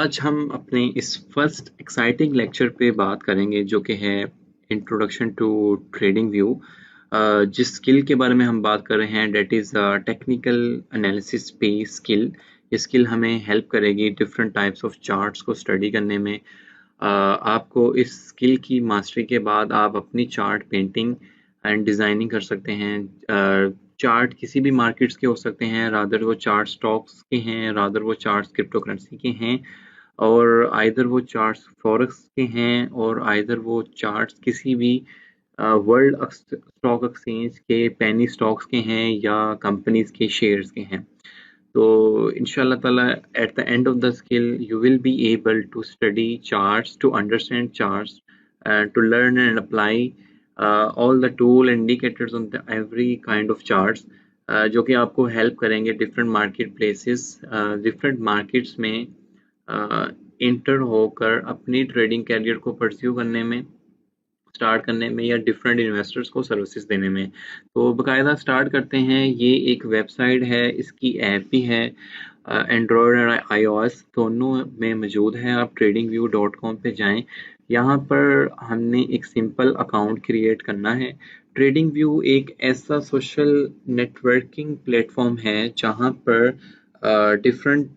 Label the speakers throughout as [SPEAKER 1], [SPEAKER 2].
[SPEAKER 1] आज हम अपने इस फर्स्ट एक्साइटिंग लेक्चर पे बात करेंगे जो कि है इंट्रोडक्शन टू ट्रेडिंग व्यू। जिस स्किल के बारे में हम बात कर रहे हैं डेट इज़ टेक्निकल एनालिसिस पे स्किल। ये स्किल हमें हेल्प करेगी डिफरेंट टाइप्स ऑफ चार्ट्स को स्टडी करने में। आपको इस स्किल की मास्टरी के बाद आप अपनी चार्ट पेंटिंग एंड डिज़ाइनिंग कर सकते हैं। चार्ट किसी भी मार्केट्स के हो सकते हैं, रादर वो चार्ट स्टॉक्स के हैं, रादर वो चार्ट क्रिप्टो करेंसी के हैं, और आइदर वो चार्ट्स फॉरेक्स के हैं, और आइदर वो चार्ट्स किसी भी वर्ल्ड स्टॉक एक्सचेंज के पेनी स्टॉक्स के हैं या कंपनीज के शेयर्स के हैं। तो इंशाल्लाह ताला at the end of the skill you will be able to study charts, to understand charts, to learn and apply all the tool indicators on the every kind of charts, जो कि आपको help करेंगे different market places, different markets में inter होकर अपनी trading career को pursue करने में, स्टार्ट करने में, या डिफरेंट इन्वेस्टर्स को सर्विसेज देने में। तो बाकायदा स्टार्ट करते हैं। ये एक वेबसाइट है, इसकी ऐप भी है, एंड्रॉयड और iOS दोनों में मौजूद है। आप tradingview.com पे जाएं। यहाँ पर हमने एक सिंपल अकाउंट क्रिएट करना है। ट्रेडिंग व्यू एक ऐसा सोशल नेटवर्किंग प्लेटफॉर्म है जहाँ पर डिफरेंट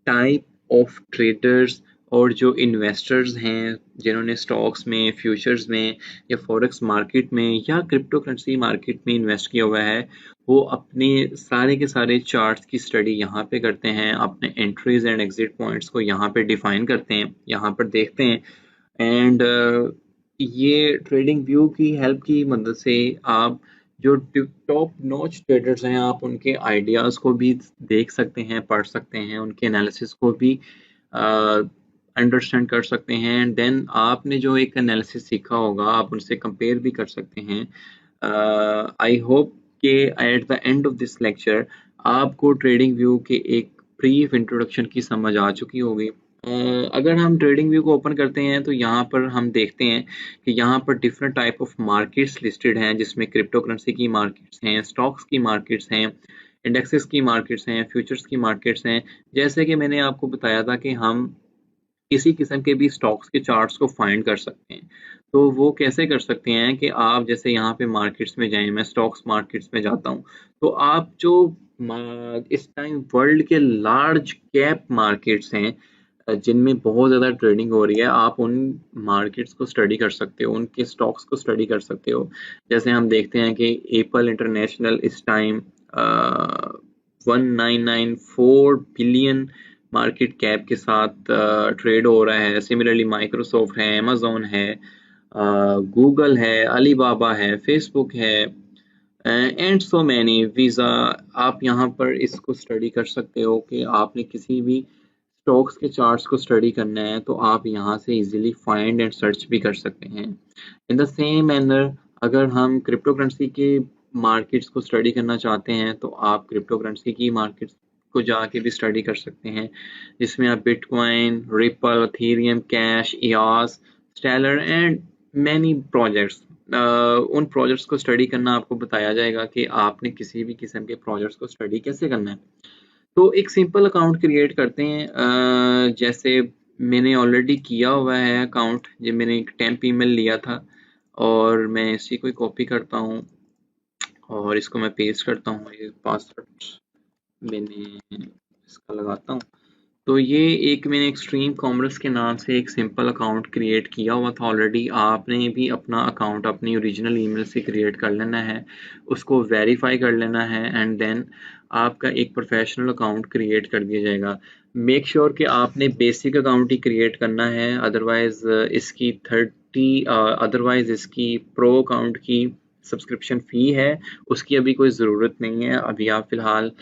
[SPEAKER 1] टाइप ऑफ ट्रेडर्स और जो इन्वेस्टर्स हैं जिन्होंने स्टॉक्स में, फ्यूचर्स में, या फॉरेक्स मार्केट में, या क्रिप्टो करेंसी मार्केट में इन्वेस्ट किया हुआ है, वो अपने सारे के सारे चार्ट्स की स्टडी यहाँ पे करते हैं, अपने एंट्रीज एंड एग्जिट पॉइंट्स को यहाँ पे डिफाइन करते हैं, यहाँ पर देखते हैं। एंड ये ट्रेडिंग व्यू की हेल्प की मदद से आप जो टॉप नॉच ट्रेडर्स हैं, आप उनके आइडियाज़ को भी देख सकते हैं, पढ़ सकते हैं, उनके एनालिसिस को भी अंडरस्टैंड कर सकते हैं। एंड देन आपने जो एक एनालिसिस सीखा होगा आप उनसे कंपेयर भी कर सकते हैं। आई होप कि at the end of this lecture आपको ट्रेडिंग व्यू के एक ब्रीफ इंट्रोडक्शन की समझ आ चुकी होगी। अगर हम ट्रेडिंग व्यू को ओपन करते हैं तो यहाँ पर हम देखते हैं कि यहाँ पर different type of markets listed हैं, जिसमें क्रिप्टो करेंसी की मार्केट्स हैं, स्टॉक्स की मार्केट्स हैं, इंडेक्सेस की मार्केट्स हैं, फ्यूचर्स की मार्केट्स हैं। जैसे कि मैंने आपको बताया था कि हम किसी किस्म के भी स्टॉक्स के चार्ट्स को फाइंड कर सकते हैं। तो वो कैसे कर सकते हैं कि आप जैसे यहाँ पे मार्केट्स में जाएं, मैं स्टॉक्स मार्केट्स में जाता हूँ, तो आप जो इस टाइम वर्ल्ड के लार्ज कैप मार्केट्स हैं जिनमें बहुत ज़्यादा ट्रेडिंग हो रही है, आप उन मार्केट्स को स्टडी कर सकते हो, उनके स्टॉक्स को स्टडी कर सकते हो। जैसे हम देखते हैं कि एप्पल इंटरनेशनल इस टाइम 1994 बिलियन मार्केट कैप के साथ ट्रेड हो रहा है। सिमिलरली माइक्रोसॉफ्ट है, अमेजोन है, गूगल है, अलीबाबा है, फेसबुक है, एंड सो मैनी, वीज़ा। आप यहाँ पर इसको स्टडी कर सकते हो कि आपने किसी भी स्टॉक्स के चार्ट्स को स्टडी करना है तो आप यहाँ से इजीली फाइंड एंड सर्च भी कर सकते हैं। इन द सेम मैनर अगर हम क्रिप्टो करेंसी के मार्केट्स को स्टडी करना चाहते हैं तो आप क्रिप्टो करेंसी की मार्केट्स को जाके भी स्टडी कर सकते हैं, जिसमें आप bitcoin, ripple, ethereum cash, EOS, stellar and many projects, उन प्रोजेक्ट्स को स्टडी करना आपको बताया जाएगा कि आपने किसी भी किस्म के प्रोजेक्ट्स को स्टडी कैसे करना है। तो एक सिंपल अकाउंट क्रिएट करते हैं। जैसे मैंने ऑलरेडी किया हुआ है अकाउंट, जो मैंने एक टेम्प ईमेल लिया था, और मैं इसी को कॉपी करता हूँ और इसको मैं पेस्ट करता हूँ। ये पासवर्ड मैंने इसका लगाता हूँ। तो ये एक मैंने एक्सट्रीम कॉमर्स के नाम से एक सिंपल अकाउंट क्रिएट किया हुआ था ऑलरेडी। आपने भी अपना अकाउंट अपनी ओरिजिनल ईमेल से क्रिएट कर लेना है, उसको वेरीफाई कर लेना है, एंड देन आपका एक प्रोफेशनल अकाउंट क्रिएट कर दिया जाएगा। मेक श्योर कि आपने बेसिक अकाउंट ही क्रिएट करना है, अदरवाइज इसकी प्रो अकाउंट की सब्सक्रिप्शन फ़ी है, उसकी अभी कोई ज़रूरत नहीं है। अभी आप फ़िलहाल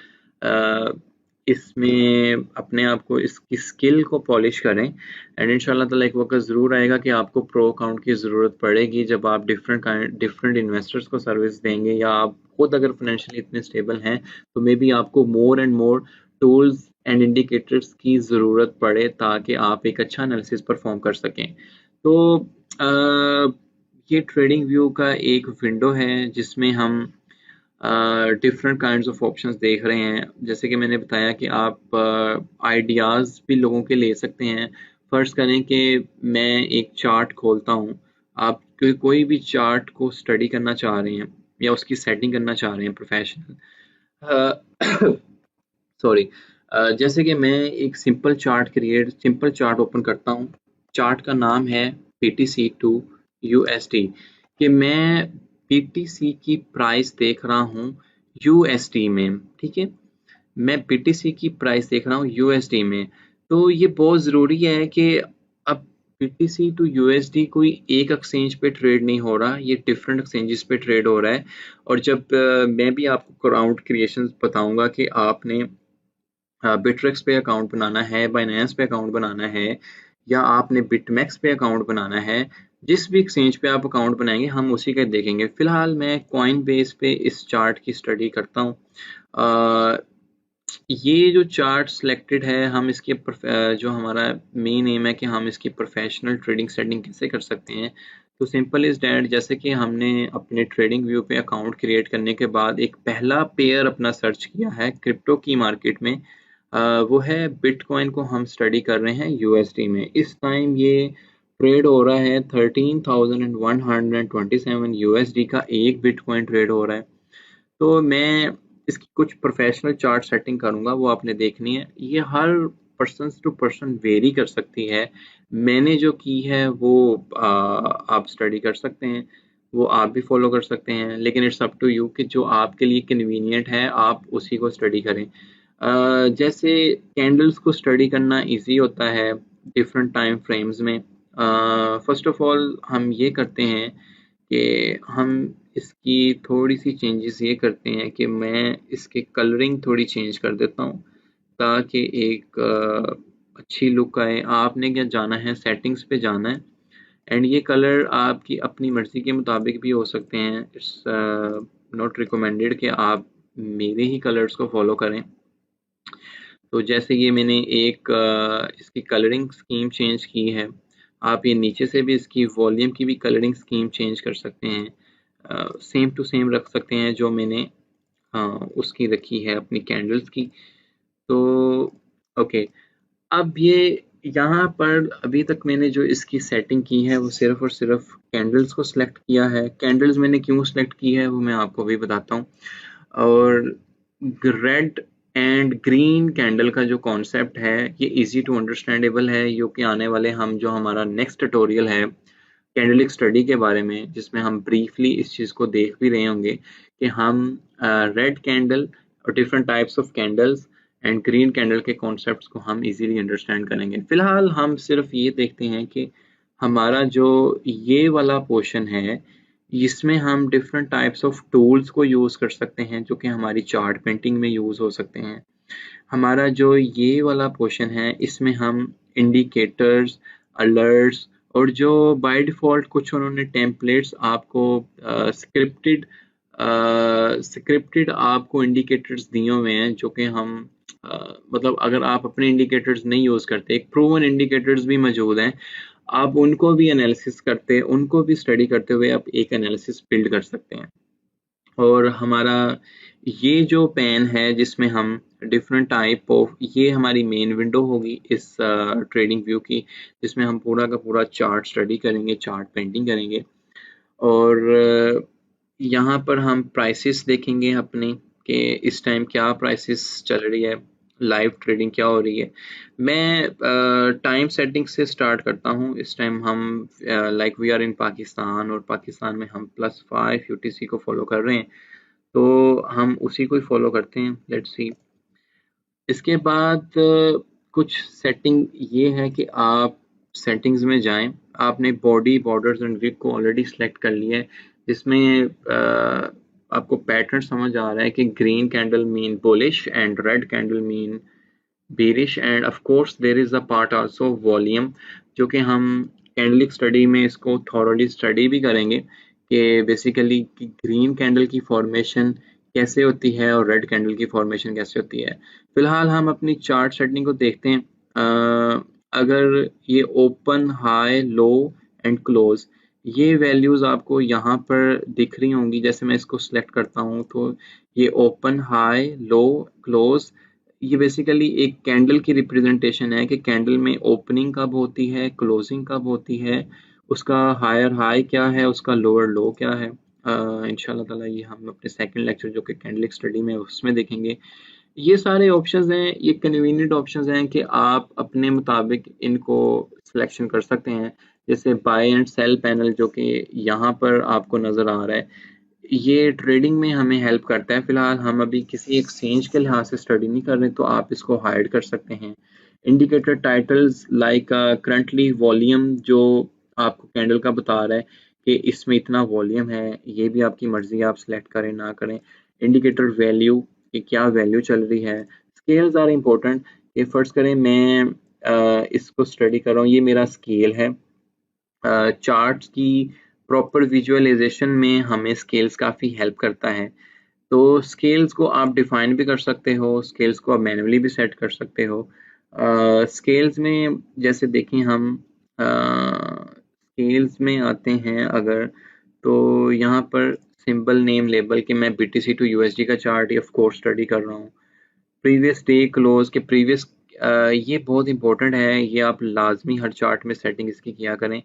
[SPEAKER 1] इसमें अपने आप को, इसकी स्किल को पॉलिश करें, एंड इंशाल्लाह ताला एक वक्त ज़रूर आएगा कि आपको प्रो अकाउंट की ज़रूरत पड़ेगी जब आप डिफरेंट इन्वेस्टर्स को सर्विस देंगे, या आप खुद अगर फाइनेंशियली इतने स्टेबल हैं तो मे बी आपको more and more tools and indicators की ज़रूरत पड़े ताकि आप एक अच्छा एनालिसिस परफॉर्म कर सकें। तो ये ट्रेडिंग व्यू का एक विंडो है जिसमें हम डिफरेंट काइंड्स ऑफ ऑप्शंस देख रहे हैं। जैसे कि मैंने बताया कि आप आइडियाज़ भी लोगों के ले सकते हैं। फर्ज करें कि मैं एक चार्ट खोलता हूँ, आप कोई भी चार्ट को स्टडी करना चाह रहे हैं या उसकी सेटिंग करना चाह रहे हैं प्रोफेशनल। सॉरी। जैसे कि मैं एक सिंपल चार्ट ओपन करता हूँ। चार्ट का नाम है पीटीसी टू यूएसडी, कि मैं पीटीसी की प्राइस देख रहा हूँ यूएसडी में। ठीक है, मैं पीटीसी की प्राइस देख रहा हूँ यूएसडी में। तो ये बहुत ज़रूरी है कि अब पीटीसी टू यूएसडी कोई एक एक्सचेंज पे ट्रेड नहीं हो रहा, ये डिफरेंट एक्सचेंजेस पे ट्रेड हो रहा है। और जब मैं भी आपको अकाउंट क्रिएशन बताऊंगा कि आपने बिटरेक्स पे अकाउंट बनाना है, बाइनेंस पे अकाउंट बनाना है, या आपने बिटमैक्स पे अकाउंट बनाना है, जिस भी एक्सचेंज पे आप अकाउंट बनाएंगे हम उसी का देखेंगे। फिलहाल मैं कॉइन बेस पे इस चार्ट की स्टडी करता हूँ। ये जो चार्ट सिलेक्टेड है, हम इसके जो हमारा मेन एम है कि हम इसकी प्रोफेशनल ट्रेडिंग सेटिंग कैसे कर सकते हैं। तो सिंपल इज डैट, जैसे कि हमने अपने ट्रेडिंग व्यू पे अकाउंट क्रिएट करने के बाद एक पहला पेयर अपना सर्च किया है क्रिप्टो की मार्केट में, वो है बिटकॉइन को हम स्टडी कर रहे हैं यूएसडी में। इस टाइम ये ट्रेड हो रहा है 13,127 यूएसडी का एक बिटकॉइन ट्रेड हो रहा है। तो मैं इसकी कुछ प्रोफेशनल चार्ट सेटिंग करूंगा, वो आपने देखनी है। ये हर पर्सन टू पर्सन वेरी कर सकती है। मैंने जो की है वो आप स्टडी कर सकते हैं, वो आप भी फॉलो कर सकते हैं, लेकिन इट्स अप टू यू कि जो आपके लिए कन्वीनियंट है आप उसी को स्टडी करें। जैसे कैंडल्स को स्टडी करना इजी होता है डिफरेंट टाइम फ्रेम्स में। फर्स्ट ऑफ ऑल हम ये करते हैं कि हम इसकी थोड़ी सी चेंजेस ये करते हैं कि मैं इसकी कलरिंग थोड़ी चेंज कर देता हूँ ताकि एक अच्छी लुक आए। आपने क्या जाना है, सेटिंग्स पे जाना है, एंड ये कलर आपकी अपनी मर्जी के मुताबिक भी हो सकते हैं। इट्स नॉट रिकमेंडेड कि आप मेरे ही कलर्स को फॉलो करें। तो जैसे ये मैंने एक इसकी कलरिंग स्कीम चेंज की है, आप ये नीचे से भी इसकी वॉल्यूम की भी कलरिंग स्कीम चेंज कर सकते हैं। सेम टू सेम रख सकते हैं जो मैंने उसकी रखी है अपनी कैंडल्स की। तो ओके, अब ये यहाँ पर अभी तक मैंने जो इसकी सेटिंग की है वो सिर्फ और सिर्फ कैंडल्स को सिलेक्ट किया है। कैंडल्स मैंने क्यों सिलेक्ट की है वो मैं आपको भी बताता हूँ। और रेड एंड ग्रीन कैंडल का जो कॉन्सेप्ट है ये इजी टू अंडरस्टैंडेबल है, जो कि आने वाले हम जो हमारा नेक्स्ट ट्यूटोरियल है कैंडलिक स्टडी के बारे में, जिसमें हम ब्रीफली इस चीज़ को देख भी रहे होंगे कि हम रेड कैंडल और different types of candles and green candle के कॉन्सेप्ट्स को हम इजीली अंडरस्टैंड करेंगे। फिलहाल हम सिर्फ ये देखते हैं कि हमारा जो ये वाला पोर्शन है इसमें हम डिफरेंट टाइप्स ऑफ टूल्स को यूज़ कर सकते हैं जो कि हमारी चार्ट पेंटिंग में यूज़ हो सकते हैं। हमारा जो ये वाला पोर्शन है इसमें हम इंडिकेटर्स, अलर्ट्स और जो बाय डिफ़ॉल्ट कुछ उन्होंने टेम्पलेट्स आपको स्क्रिप्टेड स्क्रिप्टेड आपको इंडिकेटर्स दिए हुए हैं जो कि हम मतलब अगर आप अपने इंडिकेटर्स नहीं यूज़ करते, एक प्रूवन इंडिकेटर्स भी मौजूद हैं, आप उनको भी एनालिसिस करते, उनको भी स्टडी करते हुए आप एक एनालिसिस बिल्ड कर सकते हैं। और हमारा ये जो पेन है जिसमें हम डिफरेंट टाइप ऑफ, ये हमारी मेन विंडो होगी इस ट्रेडिंग व्यू की, जिसमें हम पूरा का पूरा चार्ट स्टडी करेंगे, चार्ट पेंटिंग करेंगे। और यहाँ पर हम प्राइसेस देखेंगे अपने कि इस टाइम क्या प्राइसेस चल रही है, लाइव ट्रेडिंग क्या हो रही है। मैं टाइम सेटिंग से स्टार्ट करता हूँ। इस टाइम हम like we are in Pakistan, और पाकिस्तान में हम +5 यूटीसी को फॉलो कर रहे हैं, तो हम उसी को ही फॉलो करते हैं। Let's see. इसके बाद कुछ सेटिंग ये है कि आप सेटिंग्स में जाएं। आपने बॉडी, बॉर्डर्स एंड विक को ऑलरेडी सिलेक्ट कर लिया है, जिसमें आपको पैटर्न समझ आ रहा है कि green candle mean bullish and red candle mean bearish, and of course there is a part also volume, जो कि हम कैंडलिक स्टडी में इसको थॉरोली स्टडी भी करेंगे कि बेसिकली ग्रीन कैंडल की फॉर्मेशन कैसे होती है और रेड कैंडल की फॉर्मेशन कैसे होती है। फिलहाल हम अपनी चार्ट सेटिंग को देखते हैं। अगर ये open, high, low and close, ये वैल्यूज आपको यहाँ पर दिख रही होंगी। जैसे मैं इसको सिलेक्ट करता हूँ तो ये ओपन, हाई, लो, क्लोज, ये बेसिकली एक कैंडल की रिप्रेजेंटेशन है कि कैंडल में ओपनिंग कब होती है, क्लोजिंग कब होती है, उसका हायर हाई क्या है, उसका लोअर लो क्या है। इंशाल्लाह ताला ये हम अपने सेकंड लेक्चर जो कि कैंडलिक स्टडी में उसमें देखेंगे। ये सारे ऑप्शंस हैं, ये कन्वीनियंट ऑप्शंस हैं कि आप अपने मुताबिक इनको सिलेक्शन कर सकते हैं। जैसे बाय एंड सेल पैनल जो कि यहाँ पर आपको नज़र आ रहा है, ये ट्रेडिंग में हमें हेल्प करता है। फिलहाल हम अभी किसी एक्सचेंज के लिहाज से स्टडी नहीं कर रहे, तो आप इसको हाइड कर सकते हैं। Indicator titles like currently volume जो आपको कैंडल का बता रहा है कि इसमें इतना वॉल्यूम है, ये भी आपकी मर्जी है, आप सिलेक्ट करें ना करें। इंडिकेटर वैल्यू कि क्या वैल्यू चल रही है। Scales are important. ये फर्स्ट करें मैं इसको स्टडी कर रहा हूँ, ये मेरा स्केल है। चार्ट्स की प्रॉपर विजुअलाइजेशन में हमें स्केल्स काफ़ी हेल्प करता है। तो स्केल्स को आप डिफाइन भी कर सकते हो, स्केल्स को आप मैन्युअली भी सेट कर सकते हो। स्केल्स में जैसे देखें हम स्केल्स में आते हैं अगर, तो यहाँ पर सिंबल नेम लेबल कि मैं BTC टू USD का चार्ट ऑफ कोर्स स्टडी कर रहा हूँ। प्रीवियस डे क्लोज के प्रीवियस, ये बहुत इंपॉर्टेंट है, ये आप लाजमी हर चार्ट में सेटिंग इसकी किया करें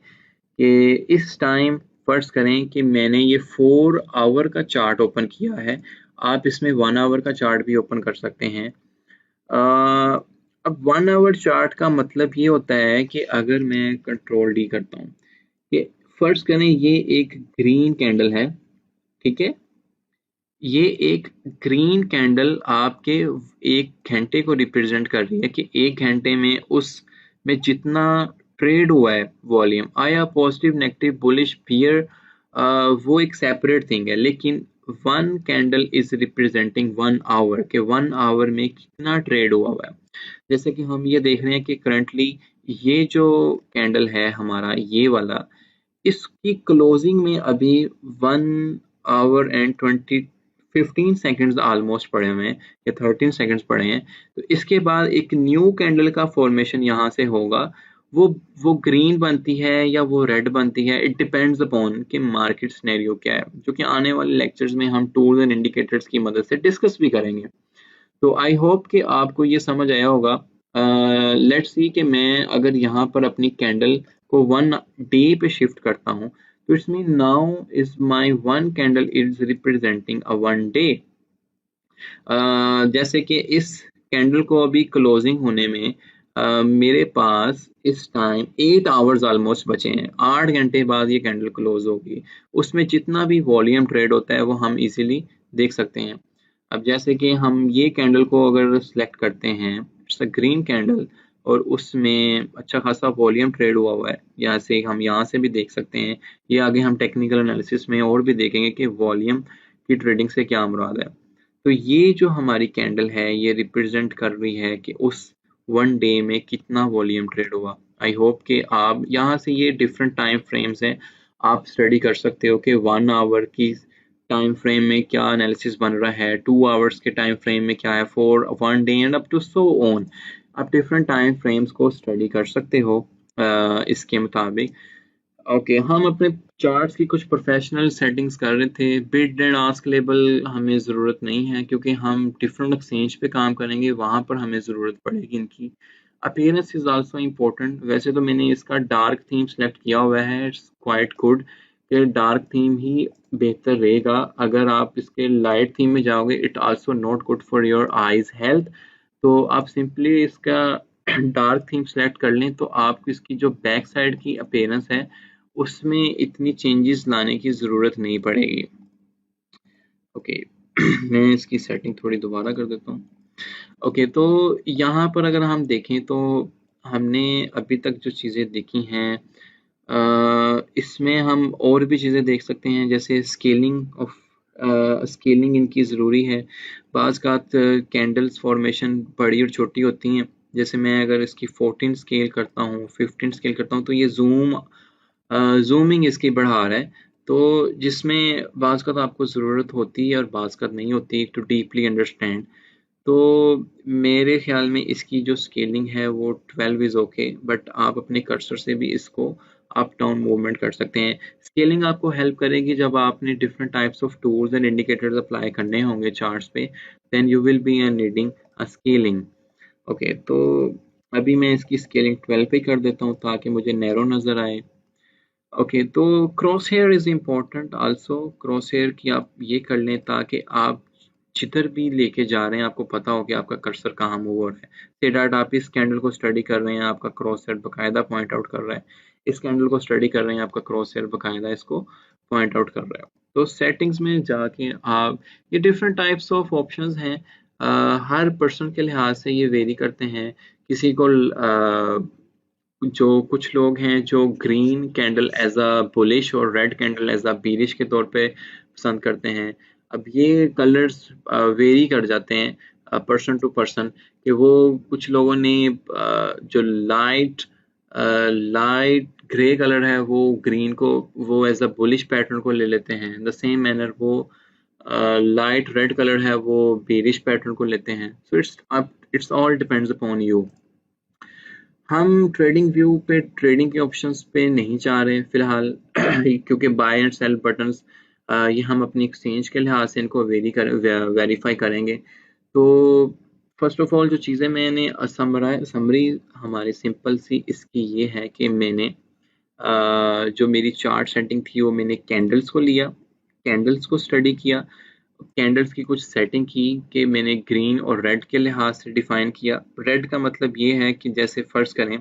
[SPEAKER 1] कि इस टाइम फर्ज करें कि मैंने ये 4 आवर का चार्ट ओपन किया है। आप इसमें 1 आवर का चार्ट भी ओपन कर सकते हैं। अब 1 आवर चार्ट का मतलब ये होता है कि अगर मैं कंट्रोल डी करता हूँ कि फर्ज करें ये एक ग्रीन कैंडल है, ठीक है, ये एक ग्रीन कैंडल आपके 1 घंटे को रिप्रेजेंट कर रही है कि 1 घंटे में उसमें जितना ट्रेड हुआ है, वॉल्यूम आया, पॉजिटिव, नेगेटिव, बुलिश, बियर, वो एक सेपरेट थिंग है। लेकिन 1 कैंडल इज रिप्रेजेंटिंग 1 आवर के 1 आवर में कितना ट्रेड हुआ है। जैसे कि हम ये देख रहे हैं कि करंटली ये जो कैंडल है हमारा, ये वाला, इसकी क्लोजिंग में अभी 1 आवर एंड 15 सेकेंड्स ऑलमोस्ट पड़े हुए हैं या 13 सेकेंड्स पड़े हैं। तो इसके बाद एक न्यू कैंडल का फॉर्मेशन यहाँ से होगा। वो ग्रीन बनती है या वो रेड बनती है, इट डिपेंड्स अपॉन कि मार्केट सिनेरियो क्या है, जो कि आने वाले लेक्चर्स में हम टूल्स एंड इंडिकेटर्स की मदद से डिस्कस भी करेंगे। तो आई होप कि आपको ये समझ आया होगा। लेट्स सी कि मैं अगर यहाँ पर अपनी कैंडल को 1 डे पे शिफ्ट करता हूँ, तो it's mean now is my 1 candle is representing a 1 day. जैसे कि इस कैंडल को अभी क्लोजिंग होने में मेरे पास इस टाइम 8 आवर्स ऑलमोस्ट बचे हैं। 8 घंटे बाद ये कैंडल क्लोज होगी। उसमें जितना भी वॉल्यूम ट्रेड होता है वो हम इजीली देख सकते हैं। अब जैसे कि हम ये कैंडल को अगर सिलेक्ट करते हैं, इट्स अ ग्रीन कैंडल, और उसमें अच्छा खासा वॉल्यूम ट्रेड हुआ है, यहाँ से हम यहाँ से भी देख सकते हैं। ये आगे हम टेक्निकल एनालिसिस में और भी देखेंगे कि वॉल्यूम की ट्रेडिंग से क्या मुराद है। तो ये जो हमारी कैंडल है ये रिप्रेजेंट कर रही है कि उस 1 डे में कितना वॉल्यूम ट्रेड हुआ। आई होप कि आप यहाँ से ये डिफरेंट टाइम फ्रेम्स हैं, आप स्टडी कर सकते हो कि 1 आवर की टाइम फ्रेम में क्या एनालिसिस बन रहा है, 2 आवर्स के टाइम फ्रेम में क्या है, 4 1 day and up to so on. आप डिफरेंट टाइम फ्रेम्स को स्टडी कर सकते हो इसके मुताबिक। ओके, हम अपने चार्ट्स की कुछ प्रोफेशनल सेटिंग्स कर रहे थे। बिड एंड आस्क लेबल हमें ज़रूरत नहीं है क्योंकि हम डिफरेंट एक्सचेंज पे काम करेंगे, वहाँ पर हमें ज़रूरत पड़ेगी इनकी। Appearance is also important. वैसे तो मैंने इसका डार्क थीम सेलेक्ट किया हुआ है, इट्स क्वाइट गुड कि डार्क थीम ही बेहतर रहेगा। अगर आप इसके लाइट थीम में जाओगे, it also not good for your eyes health. तो आप सिंपली इसका डार्क थीम सेलेक्ट कर लें तो आपको इसकी जो बैक साइड की अपीयरेंस है उसमें इतनी चेंजेस लाने की ज़रूरत नहीं पड़ेगी। ओके, मैं इसकी सेटिंग थोड़ी दोबारा कर देता हूँ। ओके, तो यहाँ पर अगर हम देखें तो हमने अभी तक जो चीज़ें देखी हैं, इसमें हम और भी चीज़ें देख सकते हैं, जैसे स्केलिंग इनकी ज़रूरी है। बाज़ कैंडल्स फॉर्मेशन बड़ी और छोटी होती हैं। जैसे मैं अगर इसकी 14 स्केल करता हूँ, 15 स्केल करता हूँ, तो ये जूमिंग इसकी बढ़ा रहा है। तो जिसमें बाज़ आपको ज़रूरत होती है और बाज़ नहीं होती टू डीपली अंडरस्टैंड। तो मेरे ख्याल में इसकी जो स्केलिंग है वो 12 इज़ ओके, बट आप अपने कर्सर से भी इसको अप डाउन मूवमेंट कर सकते हैं। स्केलिंग आपको हेल्प करेगी जब आपने different types of tools and indicators apply करने होंगे चार्ट्स पे, then you will be needing a scaling. Okay, तो अभी मैं इसकी स्केलिंग 12 पे कर देता हूँ ताकि मुझे नैरो नज़र आए। ओके, तो cross hair is important also. Cross hair की आप ये कर लें ताकि आप जिधर भी लेके जा रहे हैं आपको पता हो कि आपका कर्सर कहाँ मूव हो रहा है। से डैट आप इस कैंडल को स्टडी कर रहे हैं, आपका क्रॉस हेयर बकायदा पॉइंट आउट कर रहा है। इस कैंडल को स्टडी कर रहे हैं, आपका क्रॉस हेयर बकायदा इसको पॉइंट आउट कर रहा है। तो सेटिंग्स में जाके आप ये डिफरेंट टाइप्स ऑफ ऑप्शंस हैं। हर पर्सन के लिहाज से ये वेरी करते हैं। किसी को जो कुछ लोग हैं जो green candle as a bullish और red candle as a bearish के तौर पे पसंद करते हैं। अब ये कलर्स वेरी कर जाते हैं पर्सन टू पर्सन, कि वो कुछ लोगों ने जो लाइट ग्रे कलर है वो ग्रीन को वो एज अ बुलिश पैटर्न को ले लेते हैं। द सेम मैनर वो लाइट रेड कलर है वो बेरिश पैटर्न को लेते हैं। So it's all depends upon you. हम ट्रेडिंग व्यू पे ट्रेडिंग के ऑप्शंस पे नहीं जा रहे फिलहाल क्योंकि बाय एंड सेल बटन्स ये हम अपनी एक्सचेंज के लिहाज से इनको वेरीफाई करेंगे। तो फर्स्ट ऑफ ऑल जो चीज़ें मैंने समरी हमारी सिंपल सी इसकी ये है कि मैंने जो मेरी चार्ट सेटिंग थी वो मैंने कैंडल्स को लिया, कैंडल्स को स्टडी किया, कैंडल्स की कुछ सेटिंग की कि मैंने ग्रीन और रेड के लिहाज से डिफाइन किया। रेड का मतलब ये है कि जैसे फर्ज करें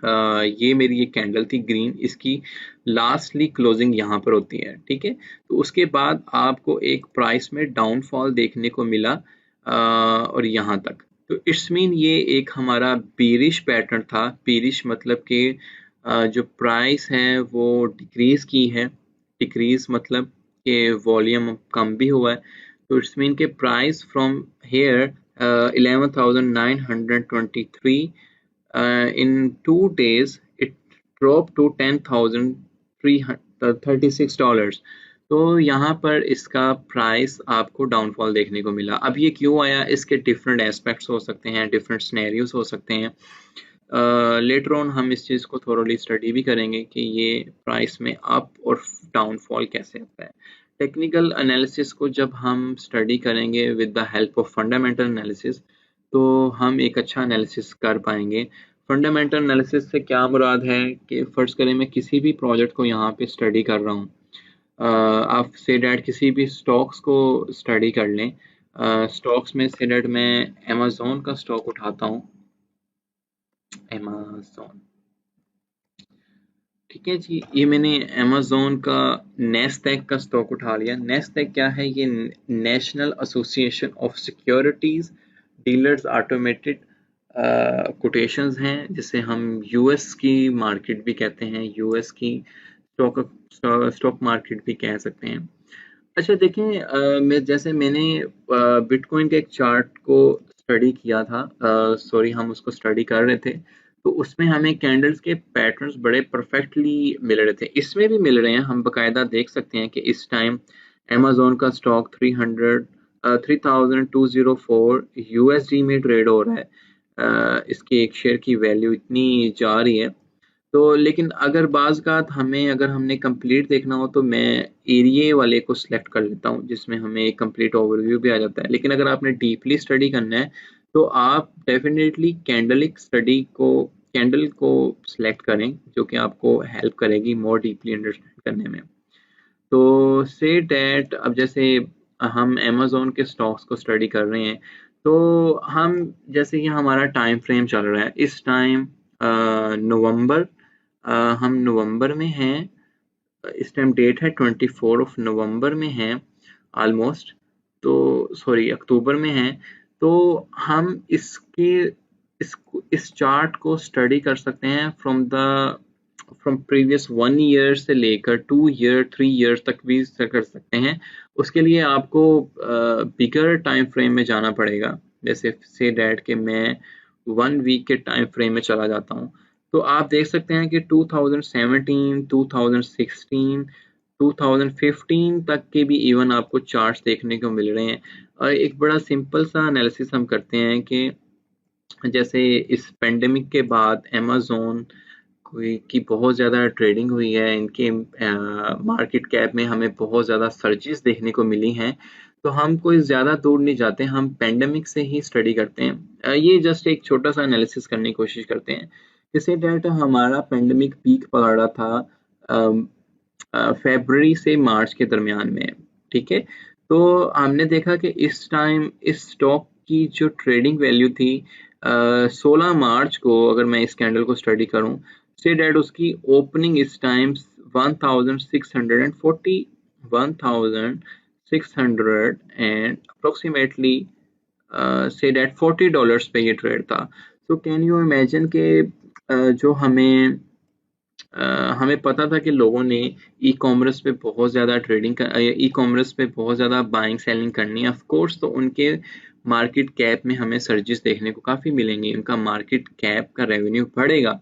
[SPEAKER 1] ये मेरी एक कैंडल थी ग्रीन, इसकी लास्टली क्लोजिंग यहाँ पर होती है, ठीक है। तो उसके बाद आपको एक प्राइस में डाउनफॉल देखने को मिला और यहाँ तक। तो इट्स मीन ये एक हमारा बेरिश पैटर्न था। बेरिश मतलब कि जो प्राइस है वो डिक्रीज की है। डिक्रीज मतलब कि वॉल्यूम कम भी हुआ है। तो इट्स मीन के price from here 11,923 in 2 days it dropped to $10,336। तो यहाँ पर इसका प्राइस आपको डाउनफॉल देखने को मिला। अब ये क्यों आया, इसके डिफरेंट एस्पेक्ट्स हो सकते हैं, डिफरेंट सिनेरियोज हो सकते हैं। लेटर ऑन हम इस चीज़ को थोरोली स्टडी भी करेंगे कि ये प्राइस में अप और डाउनफॉल कैसे आता है। टेक्निकल एनालिसिस को जब हम स्टडी करेंगे with the help of fundamental analysis तो हम एक अच्छा एनालिसिस कर पाएंगे। फंडामेंटल एनालिसिस से क्या मुराद है कि फ़र्ज़ करें मैं किसी भी प्रोजेक्ट को यहाँ पे स्टडी कर रहा हूँ। आप से डैट किसी भी स्टॉक्स को स्टडी कर लें। स्टॉक्स में से डैट मैं अमेज़ॉन का स्टॉक उठाता हूँ, अमेज़ॉन, ठीक है जी। ये मैंने अमेज़ॉन का नेस्डैक का स्टॉक उठा लिया। नेस्डैक क्या है, ये national association of securities dealers automated quotations हैं, जिसे हम यूएस की मार्केट भी कहते हैं, यूएस की स्टॉक मार्केट भी कह सकते हैं। अच्छा देखें, मैं जैसे मैंने बिटकॉइन के एक चार्ट को स्टडी किया था, सॉरी हम उसको स्टडी कर रहे थे, तो उसमें हमें कैंडल्स के पैटर्न्स बड़े परफेक्टली मिल रहे थे। इसमें भी मिल रहे हैं, हम बकायदा देख सकते हैं कि इस टाइम अमेज़ॉन का स्टॉक 3204 यूएसडी में ट्रेड हो रहा है। इसके एक शेयर की वैल्यू इतनी जा रही है। तो लेकिन अगर बाज़ हमें अगर हमने कंप्लीट देखना हो तो मैं एरिया वाले को सिलेक्ट कर लेता हूँ, जिसमें हमें एक कंप्लीट ओवरव्यू भी आ जाता है। लेकिन अगर आपने डीपली स्टडी करना है तो आप डेफिनेटली कैंडल को सिलेक्ट करें, जो कि आपको हेल्प करेगी मोर डीपली अंडरस्टैंड करने में। तो से डैट अब जैसे हम अमेज़ॉन के स्टॉक्स को स्टडी कर रहे हैं, तो हम जैसे कि हमारा टाइम फ्रेम चल रहा है इस टाइम नवंबर, हम नवंबर में हैं, इस टाइम डेट है 24 नवंबर में हैं ऑलमोस्ट, तो सॉरी अक्टूबर में हैं। तो हम इस चार्ट को स्टडी कर सकते हैं फ्रॉम प्रीवियस 1 ईयर से लेकर 2 ईयर 3 ईयर्स तक भी कर सकते हैं। उसके लिए आपको बिगर टाइम फ्रेम में जाना पड़ेगा, जैसे से डैट के मैं 1 वीक के टाइम फ्रेम में चला जाता हूँ। तो आप देख सकते हैं कि 2017, 2016, 2015 तक के भी इवन आपको चार्ट्स देखने को मिल रहे हैं। और एक बड़ा सिंपल सा एनालिसिस हम करते हैं कि जैसे इस पेंडेमिक के बाद अमेज़ॉन कोई की बहुत ज़्यादा ट्रेडिंग हुई है, इनके मार्केट कैप में हमें बहुत ज़्यादा सर्जेस देखने को मिली हैं, तो हम कोई ज़्यादा दूर नहीं जाते, हम पेंडेमिक से ही स्टडी करते हैं। ये जस्ट एक छोटा सा एनालिसिस करने की कोशिश करते हैं। जैसे डेट हमारा पेंडेमिक पीक पकड़ा था फरवरी से मार्च के दरमियान में, ठीक है। तो हमने देखा कि इस टाइम इस स्टॉक की जो ट्रेडिंग वैल्यू थी 16 मार्च को, अगर मैं इस कैंडल को स्टडी करूं, से डेट उसकी ओपनिंग इस टाइम 1640 1600 एंड अप्रोक्सीमेटली से डेट $40 पे ये ट्रेड था। तो कैन यू इमेजिन के जो हमें पता था कि लोगों ने ई कॉमर्स पे बहुत ज़्यादा ई कॉमर्स पे बहुत ज़्यादा बाइंग सेलिंग करनी है ऑफ कोर्स, तो उनके मार्केट कैप में हमें सर्जिस देखने को काफ़ी मिलेंगे, उनका मार्केट कैप का रेवेन्यू बढ़ेगा।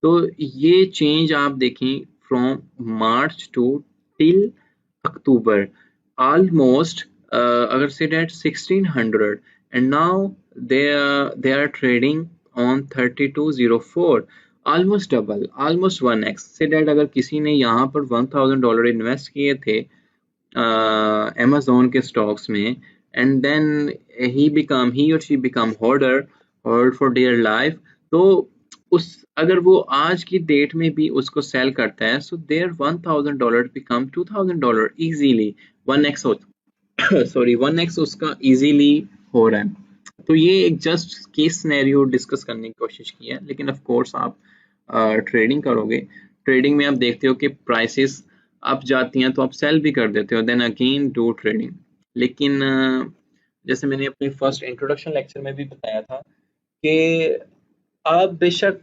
[SPEAKER 1] तो ये चेंज आप देखें from March two till October, almost अगर say that 1600 and now they are trading on 3204, almost double, almost 1x। say that अगर किसी ने यहाँ पर $1000 इन्वेस्ट किए थे Amazon के स्टॉक्स में, and then he or she become hoard for dear life, तो उस अगर वो आज की डेट में भी उसको सेल करता है, so their $1000 become $2000 easily, 1x हो सॉरी 1x उसका इजीली हो रहा है। तो ये एक जस्ट केस सिनेरियो डिस्कस करने की कोशिश की है, लेकिन ऑफ कोर्स आप ट्रेडिंग करोगे, ट्रेडिंग में आप देखते हो कि प्राइसेस अप जाती हैं तो आप सेल भी कर देते हो, देन अगेन डू ट्रेडिंग। लेकिन जैसे मैंने अपने फर्स्ट इंट्रोडक्शन लेक्चर में भी बताया था कि आप बेशक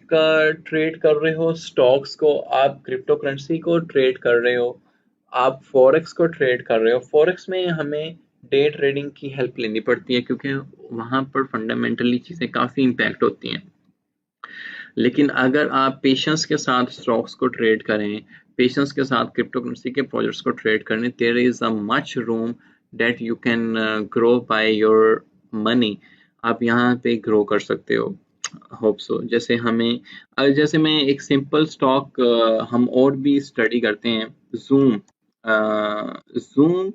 [SPEAKER 1] ट्रेड कर रहे हो स्टॉक्स को, आप क्रिप्टो करेंसी को ट्रेड कर रहे हो, आप फॉरेक्स को ट्रेड कर रहे हो, फॉरेक्स में हमें डे ट्रेडिंग की हेल्प लेनी पड़ती है क्योंकि वहां पर फंडामेंटली चीज़ें काफ़ी इम्पैक्ट होती हैं। लेकिन अगर आप पेशेंस के साथ स्टॉक्स को ट्रेड करें, पेशेंस के साथ क्रिप्टो करेंसी के प्रोजेक्ट्स को ट्रेड करें, there is a much room that you can grow by your money. आप यहाँ पे ग्रो कर सकते हो, होप सो। जैसे मैं एक सिंपल स्टॉक हम और भी स्टडी करते हैं, जूम। जूम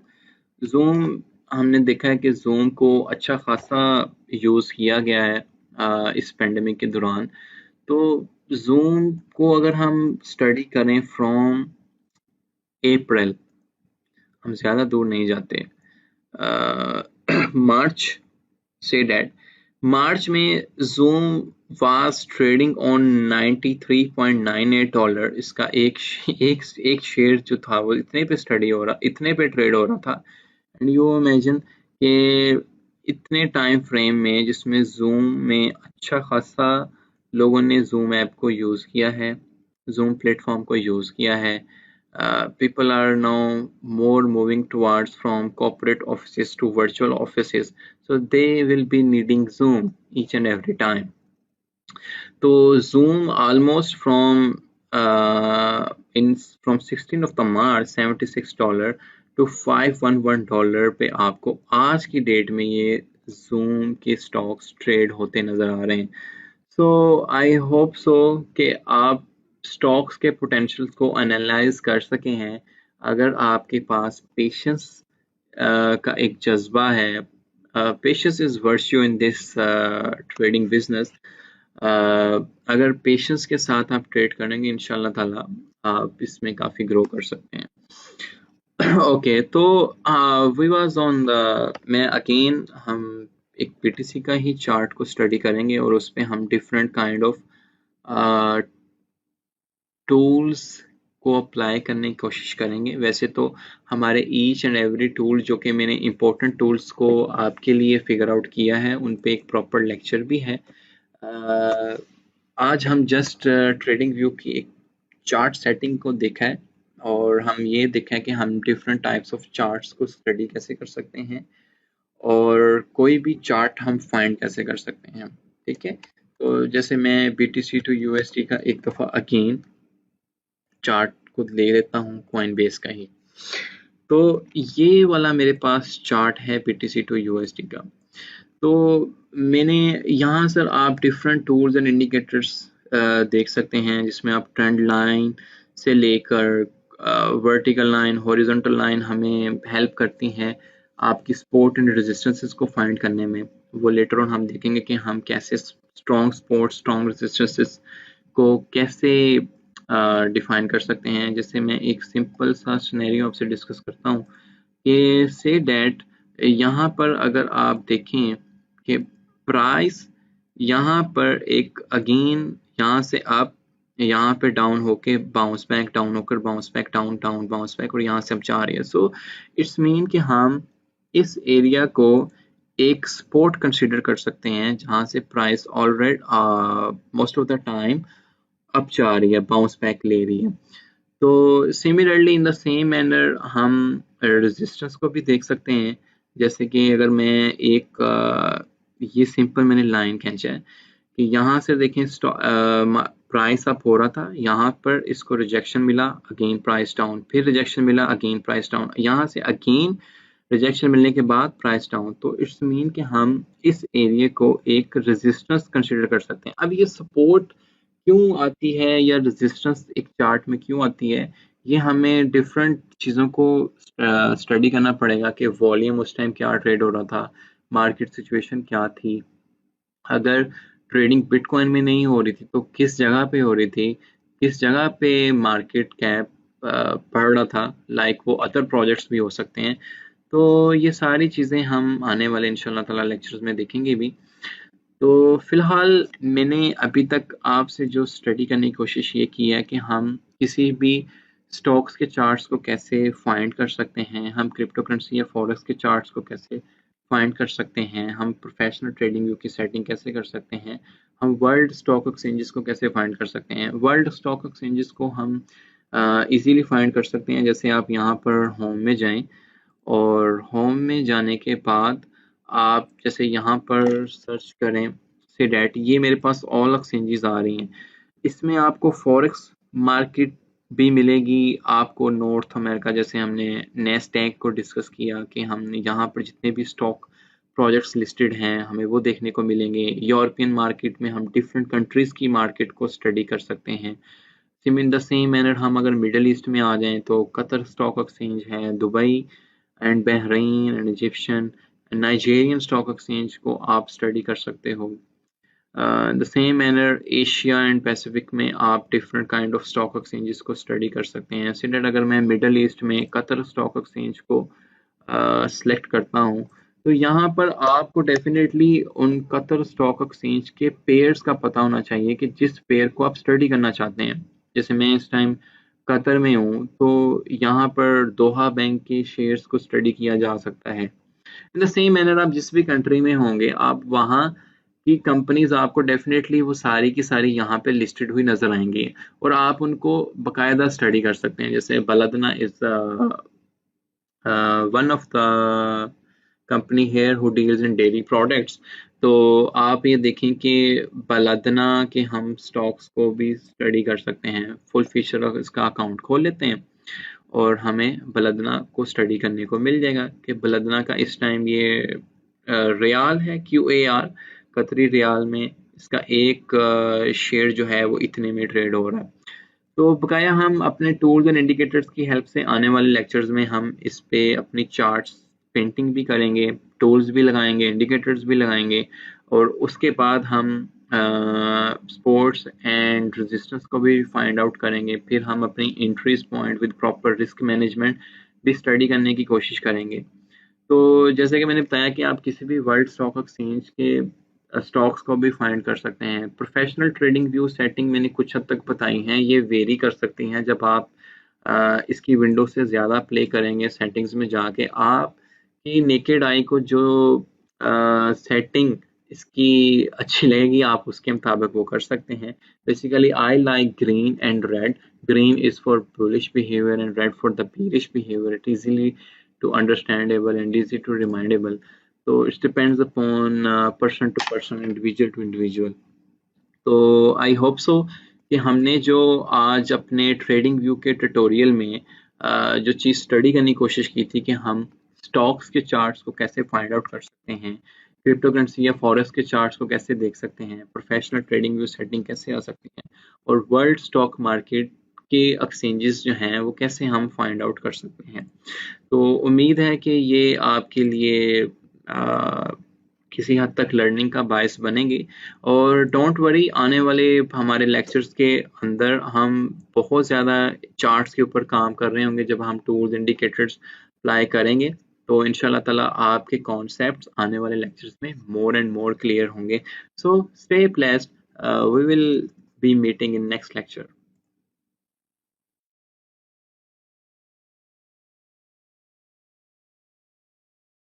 [SPEAKER 1] जूम हमने देखा है कि जूम को अच्छा खासा यूज़ किया गया है इस पेंडेमिक के दौरान। तो जूम को अगर हम स्टडी करें फ्रॉम अप्रैल, हम ज़्यादा दूर नहीं जाते, मार्च से डेट मार्च में जूम वाज ट्रेडिंग ऑन $93.98। इसका एक शेयर जो था वो इतने पे ट्रेड हो रहा था। एंड यू इमेजिन कि इतने टाइम फ्रेम में जिसमें जूम में अच्छा खासा लोगों ने जूम ऐप को यूज़ किया है, जूम प्लेटफॉर्म को यूज़ किया है। People are now more moving towards from corporate offices to virtual offices, so they will be needing Zoom each and every time. तो Zoom almost from 16th of the March $76 to $511 पे आपको आज की date में ये Zoom के stocks trade होते नजर आ रहे हैं। सो आई होप सो कि आप स्टॉक्स के पोटेंशियल को एनालाइज कर सके हैं। अगर आपके पास पेशेंस का एक जज्बा है, patience is virtue in this trading business. अगर पेशेंस के साथ आप ट्रेड करेंगे इंशाल्लाह ताला आप इसमें काफ़ी ग्रो कर सकते हैं। ओके तो वी वाज ऑन द मैं अगेन हम एक पीटीसी का ही चार्ट को स्टडी करेंगे और उस पर हम डिफरेंट काइंड ऑफ टूल्स को अप्लाई करने की कोशिश करेंगे। वैसे तो हमारे ईच एंड एवरी टूल जो कि मैंने इम्पोर्टेंट टूल्स को आपके लिए फिगर आउट किया है उन पे एक प्रॉपर लेक्चर भी है। आज हम जस्ट ट्रेडिंग व्यू की एक चार्ट सेटिंग को देखा है और हम ये देखा है कि हम डिफरेंट टाइप्स ऑफ चार्ट्स को स्टडी कैसे कर सकते हैं और कोई भी चार्ट हम फाइंड कैसे कर सकते हैं, ठीक है। तो जैसे मैं BTC to USD का एक दफ़ा अगेन चार्ट को ले लेता हूँ कॉइनबेस का ही। तो ये वाला मेरे पास चार्ट है BTC to USD का। तो मैंने यहाँ सर आप डिफरेंट टूल्स एंड इंडिकेटर्स देख सकते हैं जिसमें आप ट्रेंड लाइन से लेकर वर्टिकल लाइन, हॉरिजॉन्टल लाइन हमें हेल्प करती हैं आपकी सपोर्ट एंड रेजिस्टेंसेस को फाइंड करने में। वो लेटर ऑन हम देखेंगे कि हम कैसे स्ट्रॉन्ग सपोर्ट, स्ट्रॉन्ग रेजिस्टेंसेस को कैसे डिफाइन कर सकते हैं। जैसे मैं एक सिंपल सा सिनेरियो आपसे डिस्कस करता हूँ कि से डैट यहाँ पर अगर आप देखें कि प्राइस यहाँ पर एक अगेन यहाँ से अप, यहाँ पे डाउन होके बाउंस बैक, डाउन होकर bounce back, down down bounce back, और यहाँ से हम जा रहे हैं। सो इट्स मीन कि हम इस एरिया को एक सपोर्ट कंसीडर कर सकते हैं जहाँ से price already most of the time up जा रही है, बाउंस बैक ले रही है। तो similarly in the same manner हम रेजिस्टेंस को भी देख सकते हैं। जैसे कि अगर मैं ये सिंपल मैंने लाइन खींचा है कि यहाँ से देखें प्राइस अप हो रहा था, यहाँ पर इसको रिजेक्शन मिला, अगेन प्राइस डाउन, फिर रिजेक्शन मिला, अगेन प्राइस डाउन, यहाँ से अगेन रिजेक्शन मिलने के बाद प्राइस डाउन। तो इट्स मीन कि हम इस एरिया को एक रेजिस्टेंस कंसीडर कर सकते हैं। अब ये सपोर्ट क्यों आती है या रेजिस्टेंस एक चार्ट में क्यों आती है, ये हमें डिफरेंट चीज़ों को स्टडी करना पड़ेगा कि वॉल्यूम उस टाइम क्या ट्रेड हो रहा था, मार्केट सिचुएशन क्या थी, अगर ट्रेडिंग बिटकॉइन में नहीं हो रही थी तो किस जगह पे हो रही थी, किस जगह पे मार्केट कैप बढ़ रहा था, लाइक वो अदर प्रोजेक्ट्स भी हो सकते हैं। तो ये सारी चीज़ें हम आने वाले इंशाल्लाह ताला लेक्चर्स में देखेंगे भी। तो फिलहाल मैंने अभी तक आपसे जो स्टडी करने की कोशिश ये की है कि हम किसी भी स्टॉक्स के चार्ट्स को कैसे फाइंड कर सकते हैं, हम क्रिप्टो करेंसी या फॉरेक्स के चार्ट्स को कैसे फाइंड कर सकते हैं, हम प्रोफेशनल ट्रेडिंग व्यू की सेटिंग कैसे कर सकते हैं, हम वर्ल्ड स्टॉक एक्सचेंजेस को कैसे फाइंड कर सकते हैं। वर्ल्ड स्टॉक एक्सचेंजेस को हम इजीली फाइंड कर सकते हैं। जैसे आप यहाँ पर होम में जाएं और होम में जाने के बाद आप जैसे यहाँ पर सर्च करें से डैट, ये मेरे पास ऑल एक्सचेंजेस आ रही हैं। इसमें आपको फॉरेक्स मार्केट भी मिलेगी, आपको नॉर्थ अमेरिका, जैसे हमने नेस्डैक को डिस्कस किया कि हमने यहाँ पर जितने भी स्टॉक प्रोजेक्ट्स लिस्टेड हैं हमें वो देखने को मिलेंगे। यूरोपियन मार्केट में हम डिफरेंट कंट्रीज की मार्केट को स्टडी कर सकते हैं। SIM in the same manner हम अगर मिडल ईस्ट में आ जाएं तो कतर स्टॉक एक्सचेंज है, Dubai and Bahrain and Egyptian Nigerian stock exchange को आप स्टडी कर सकते हो। The same manner Asia and Pacific में आप different kind of stock exchanges को स्टडी कर सकते हैं। सिमिलर अगर मैं मिडल ईस्ट में कतर स्टॉक एक्सचेंज को सिलेक्ट करता हूँ तो यहाँ पर आपको डेफिनेटली उन कतर स्टॉक एक्सचेंज के पेयर्स का पता होना चाहिए कि जिस पेयर को आप स्टडी करना चाहते हैं। जैसे मैं इस टाइम कतर में हूँ तो यहाँ पर दोहा बैंक के शेयर्स को स्टडी किया जा सकता है। इन द सेम मैनर आप जिस भी कंट्री में होंगे आप वहाँ की कंपनीज आपको डेफिनेटली वो सारी की सारी यहाँ पे लिस्टेड हुई नजर आएंगी और आप उनको बकायदा स्टडी कर सकते हैं। जैसे Baladna is one of the company here who deals in dairy products. तो आप ये देखें कि बलदना के हम स्टॉक्स को भी स्टडी कर सकते हैं। फुल फीचर ऑफ इसका अकाउंट खोल लेते हैं और हमें बलदना को स्टडी करने को मिल जाएगा कि बलदना का इस टाइम ये रियाल है, QAR कतरी रियाल में इसका एक शेयर जो है वो इतने में ट्रेड हो रहा है। तो बकाया हम अपने टूल्स एंड इंडिकेटर्स की हेल्प से आने वाले लेक्चर्स में हम इस पे अपनी चार्ट्स पेंटिंग भी करेंगे, टूल्स भी लगाएंगे, इंडिकेटर्स भी लगाएंगे और उसके बाद हम सपोर्ट्स एंड रेजिस्टेंस को भी फाइंड आउट करेंगे। फिर हम अपनी entries point with proper risk management भी स्टडी करने की कोशिश करेंगे। तो जैसे कि मैंने बताया कि आप किसी भी वर्ल्ड स्टॉक एक्सचेंज के स्टॉक्स को भी फाइंड कर सकते हैं। प्रोफेशनल ट्रेडिंग व्यू सेटिंग मैंने कुछ हद तक बताई हैं, ये वेरी कर सकती हैं। जब आप इसकी विंडो से ज़्यादा प्ले करेंगे सेटिंग्स में जाके, आपकी नेकेड आई को जो सेटिंग इसकी अच्छी लगेगी आप उसके मुताबिक वो कर सकते हैं। Basically I like green and red. Green is for bullish behaviour and red for the bearish behavior. It easily to understandable and easy to remindable. So it depends upon person to person, individual to individual. तो I hope so कि हमने जो आज अपने trading view के tutorial में जो चीज़ study करने की कोशिश की थी कि हम स्टॉक्स के चार्ट्स को कैसे फाइंड आउट कर सकते हैं क्रिप्टो करेंसी या फॉरेक्स के चार्ट्स को कैसे देख सकते हैं, प्रोफेशनल ट्रेडिंग व्यू सेटिंग कैसे आ सकती है, और वर्ल्ड स्टॉक मार्केट के एक्सचेंजेस जो हैं वो कैसे हम फाइंड आउट कर सकते हैं। तो उम्मीद है कि ये आपके लिए किसी हद तक लर्निंग का बायस बनेंगे। और डोंट वरी, आने वाले हमारे लेक्चर्स के अंदर हम बहुत ज़्यादा चार्ट्स के ऊपर काम कर रहे होंगे। जब हम टूल्स इंडिकेटर्स अप्लाई करेंगे तो इंशाल्लाह ताला आपके कॉन्सेप्ट्स आने वाले लेक्चर्स में मोर एंड मोर क्लियर होंगे। So stay blessed, we will be meeting in next lecture.